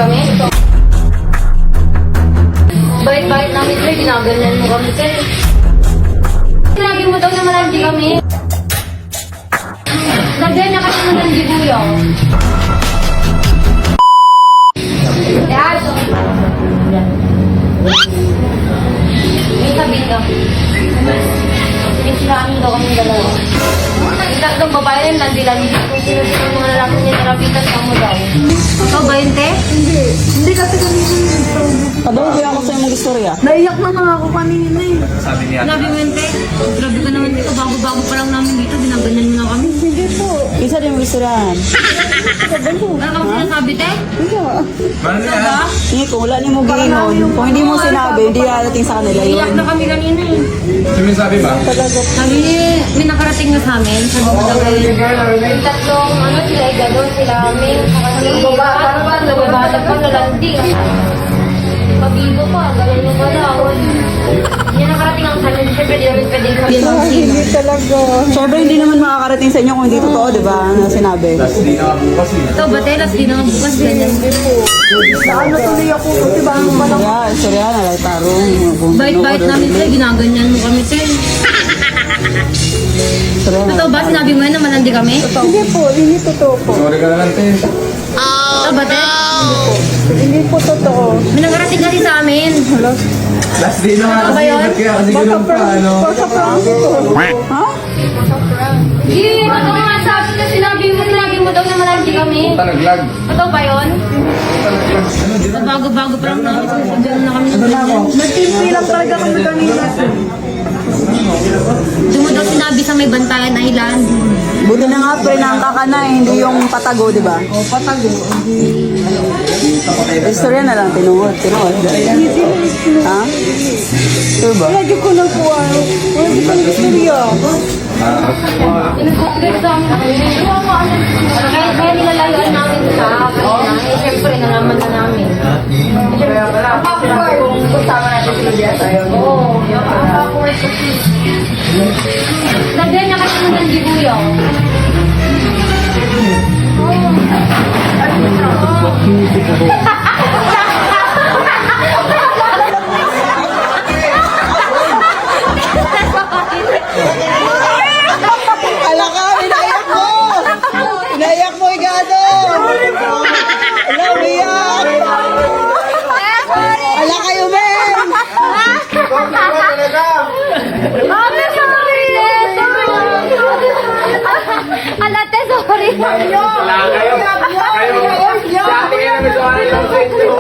kami. Bait-bait namin sir, ginaganyan mo kami sir. Sinabi mo daw na malandi kami. Lagyan niya kasi malandi kuya. Dad! May sabihin ka. Sinisilaan daw kami dalawa. Yung tatlong babae rin, landi-landi. Kung sino-sino yung mga lalaki niya, narapitan ka mo daw. Ikaw ba yun, te? Hindi kasi kanina Padaw, kaya ako sa'yo mag-istorya. naiyak na nga ako kanina eh. Sinabi mo yun, te? Grabe ka naman dito. Bago-bago pa lang namin dito. Ginaganyan mo na kami. Hindi po. Isa din mag-istoryahan. Ano ka sinasabi, te? Hindi ah. Ano ba? Hindi, kung wala niyo mo giinon, kung hindi mo sinabi, hindi dadating sa kanila Iyak yun. na kami kanina eh. Sabi ba? Sabi may nakarating na sa amin. Sabi mo daw eh. Yung tatlong, sila Igadon, sila Ming, saka si Babata pa, lalandi. Pabigo pa, ganyan yung pala. Yan nakarating ang kanin, siyempre di rin pwede sabihin ng sino. Hindi talaga. Siyempre, hindi naman makakarating sa inyo kung hindi totoo, di ba? Na sinabi. Last day na bukas eh. Ito, batelas, di na nga bukas ganyan. Naano tuloy ako kasi ba ang malang. Istorya na lang, tarong. Bait-bait namin sila, ginaganyan mo kami sir. Istorya na. Totoo ba, sinabi mo yan na malandi kami? Hindi po, hindi totoo po. Sorry ka na lang, te. Ito, batel? Hindi po totoo. May nakarating kasi sa amin. Last day na nga Ano ba kasi. yun? Ba't kaya kasi ganun pa, ano? Baka prank ito. Ha? Hindi, totoo nga sabi na sinabi mo daw na malandi kami. Punta nag-lag. Totoo ba yun? Ano, di ba? Bago-bago pa lang namin, susundan na kami. Ano na ako? Nag-TV lang talaga kami kanina. Doon mo daw sinabi sa may Bantayan Island. Buti na nga, prinangka ka na, hindi yung patago, di ba? O, patago. Istorya na lang, tinuod. Ha? Sure ba? Lagi ko na po ano. Lagi ko na istorya. Pinag-upgrade sa amin. Kaya nilalayuan namin sa kanina. Eh, syempre, nalaman na namin. Kung kasama natin sila diya tayo. Oo. Lagyan niya kasi ng nandibuyo. Ala ka, inayak mo! Inayak mo, Igado! Ala, umiyak! Ala kayo, men! Alate, sorry. Wala kayo. Kayo. Sabi kayo na sorry lang sa inyo.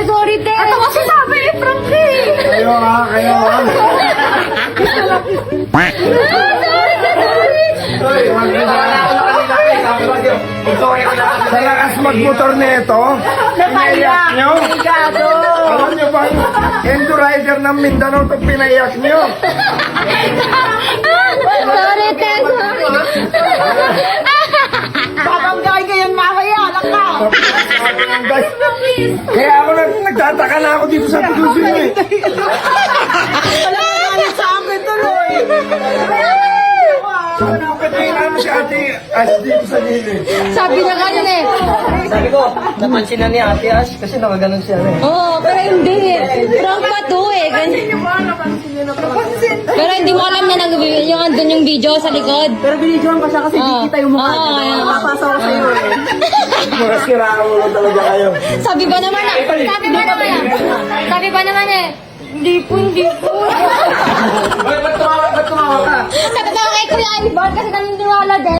Sorry, te. Ito kasi sabi ni Frank eh. Kayo ha, kayo ha. Sorry, wala ako na kanina kayo. Sabi ko kayo, sorry ka na. Sa lakas magmotor na ito, pinaiyak nyo. Alam nyo ba, Endo Rider ng Mindanao itong pinaiyak nyo. Sorry, te. Sorry. Babangay ka yan mamaya. Laka. Kaya ako nagtataka na ako dito sa Pilipinas eh. Wala ka galit sa akin tuloy. Patayin namin si ate as dito sa gilid. Sabi niya ganyan eh. Sabi ko, napansin na ni Ate Ash kasi nakaganon siya eh. Oo, pero hindi. Prank pa to eh. Ganyan. Pero hindi mo alam na yung andun yung video sa likod. Pero binidyoan ka siya kasi di kita yung mukha. Oo, Diba? ayan. Papasa ko sa'yo eh. Mga siraulo talaga kayo. Sabi ba naman eh. Sabi ba naman eh. Hindi po.